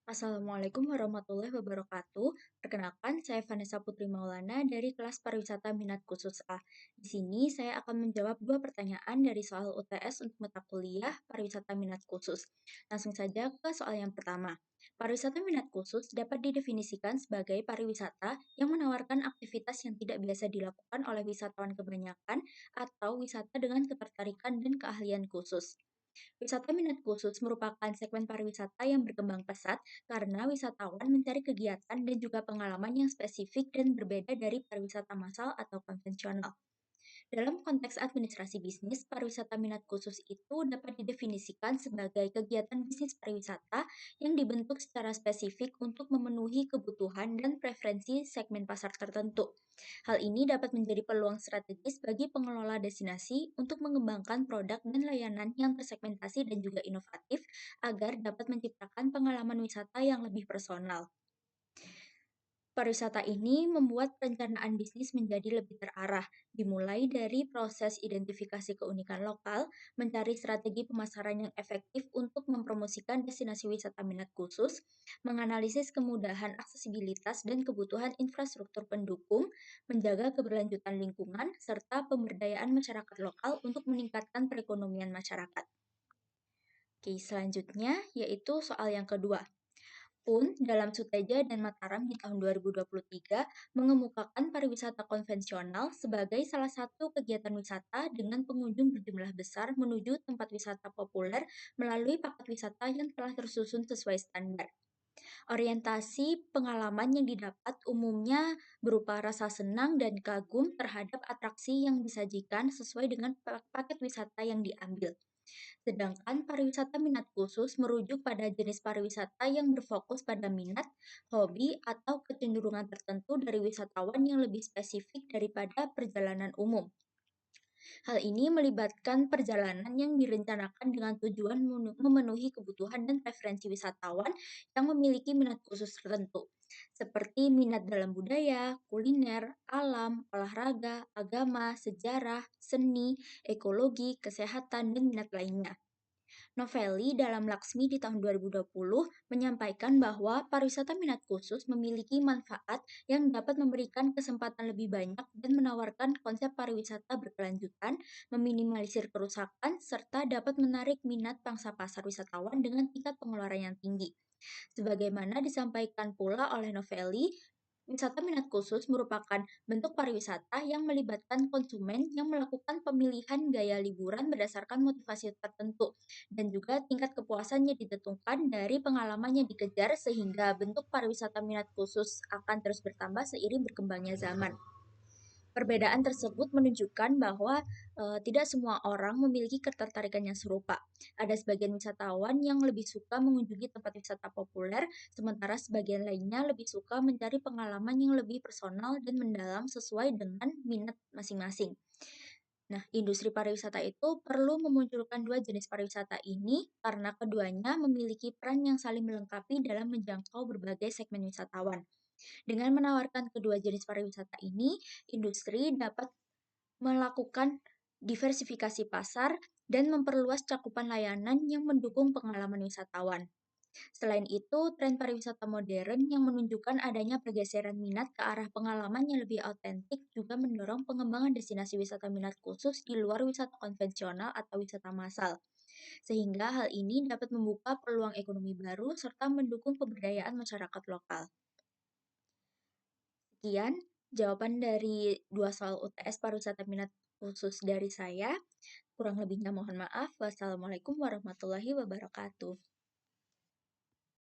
Assalamualaikum warahmatullahi wabarakatuh. Perkenalkan, saya Vanessa Putri Maulana dari kelas Pariwisata Minat Khusus A. Di sini saya akan menjawab dua pertanyaan dari soal UTS untuk mata kuliah Pariwisata Minat Khusus. Langsung saja ke soal yang pertama. Pariwisata minat khusus dapat didefinisikan sebagai pariwisata yang menawarkan aktivitas yang tidak biasa dilakukan oleh wisatawan kebanyakan atau wisata dengan ketertarikan dan keahlian khusus. Wisata minat khusus merupakan segmen pariwisata yang berkembang pesat karena wisatawan mencari kegiatan dan juga pengalaman yang spesifik dan berbeda dari pariwisata massal atau konvensional. Dalam konteks administrasi bisnis, pariwisata minat khusus itu dapat didefinisikan sebagai kegiatan bisnis pariwisata yang dibentuk secara spesifik untuk memenuhi kebutuhan dan preferensi segmen pasar tertentu. Hal ini dapat menjadi peluang strategis bagi pengelola destinasi untuk mengembangkan produk dan layanan yang tersegmentasi dan juga inovatif agar dapat menciptakan pengalaman wisata yang lebih personal. Pariwisata ini membuat perencanaan bisnis menjadi lebih terarah, dimulai dari proses identifikasi keunikan lokal, mencari strategi pemasaran yang efektif untuk mempromosikan destinasi wisata minat khusus, menganalisis kemudahan aksesibilitas dan kebutuhan infrastruktur pendukung, menjaga keberlanjutan lingkungan, serta pemberdayaan masyarakat lokal untuk meningkatkan perekonomian masyarakat. Oke, selanjutnya yaitu soal yang kedua. Pun dalam Suteja dan Mataram di tahun 2023 mengemukakan pariwisata konvensional sebagai salah satu kegiatan wisata dengan pengunjung berjumlah besar menuju tempat wisata populer melalui paket wisata yang telah tersusun sesuai standar. Orientasi pengalaman yang didapat umumnya berupa rasa senang dan kagum terhadap atraksi yang disajikan sesuai dengan paket wisata yang diambil. Sedangkan pariwisata minat khusus merujuk pada jenis pariwisata yang berfokus pada minat, hobi, atau kecenderungan tertentu dari wisatawan yang lebih spesifik daripada perjalanan umum. Hal ini melibatkan perjalanan yang direncanakan dengan tujuan memenuhi kebutuhan dan preferensi wisatawan yang memiliki minat khusus tertentu, seperti minat dalam budaya, kuliner, alam, olahraga, agama, sejarah, seni, ekologi, kesehatan, dan minat lainnya. Novelli dalam Laksmi di tahun 2020 menyampaikan bahwa pariwisata minat khusus memiliki manfaat yang dapat memberikan kesempatan lebih banyak dan menawarkan konsep pariwisata berkelanjutan, meminimalisir kerusakan, serta dapat menarik minat pangsa pasar wisatawan dengan tingkat pengeluaran yang tinggi. Sebagaimana disampaikan pula oleh Novelli, wisata minat khusus merupakan bentuk pariwisata yang melibatkan konsumen yang melakukan pemilihan gaya liburan berdasarkan motivasi tertentu, dan juga tingkat kepuasannya ditentukan dari pengalaman yang dikejar sehingga bentuk pariwisata minat khusus akan terus bertambah seiring berkembangnya zaman. Perbedaan tersebut menunjukkan bahwa tidak semua orang memiliki ketertarikan yang serupa. Ada sebagian wisatawan yang lebih suka mengunjungi tempat wisata populer, sementara sebagian lainnya lebih suka mencari pengalaman yang lebih personal dan mendalam sesuai dengan minat masing-masing. Nah, industri pariwisata itu perlu memunculkan dua jenis pariwisata ini karena keduanya memiliki peran yang saling melengkapi dalam menjangkau berbagai segmen wisatawan. Dengan menawarkan kedua jenis pariwisata ini, industri dapat melakukan diversifikasi pasar dan memperluas cakupan layanan yang mendukung pengalaman wisatawan. Selain itu, tren pariwisata modern yang menunjukkan adanya pergeseran minat ke arah pengalaman yang lebih autentik juga mendorong pengembangan destinasi wisata minat khusus di luar wisata konvensional atau wisata massal. Sehingga hal ini dapat membuka peluang ekonomi baru serta mendukung pemberdayaan masyarakat lokal. Sekian jawaban dari dua soal UTS pariwisata minat khusus dari saya. Kurang lebihnya mohon maaf. Wassalamualaikum warahmatullahi wabarakatuh.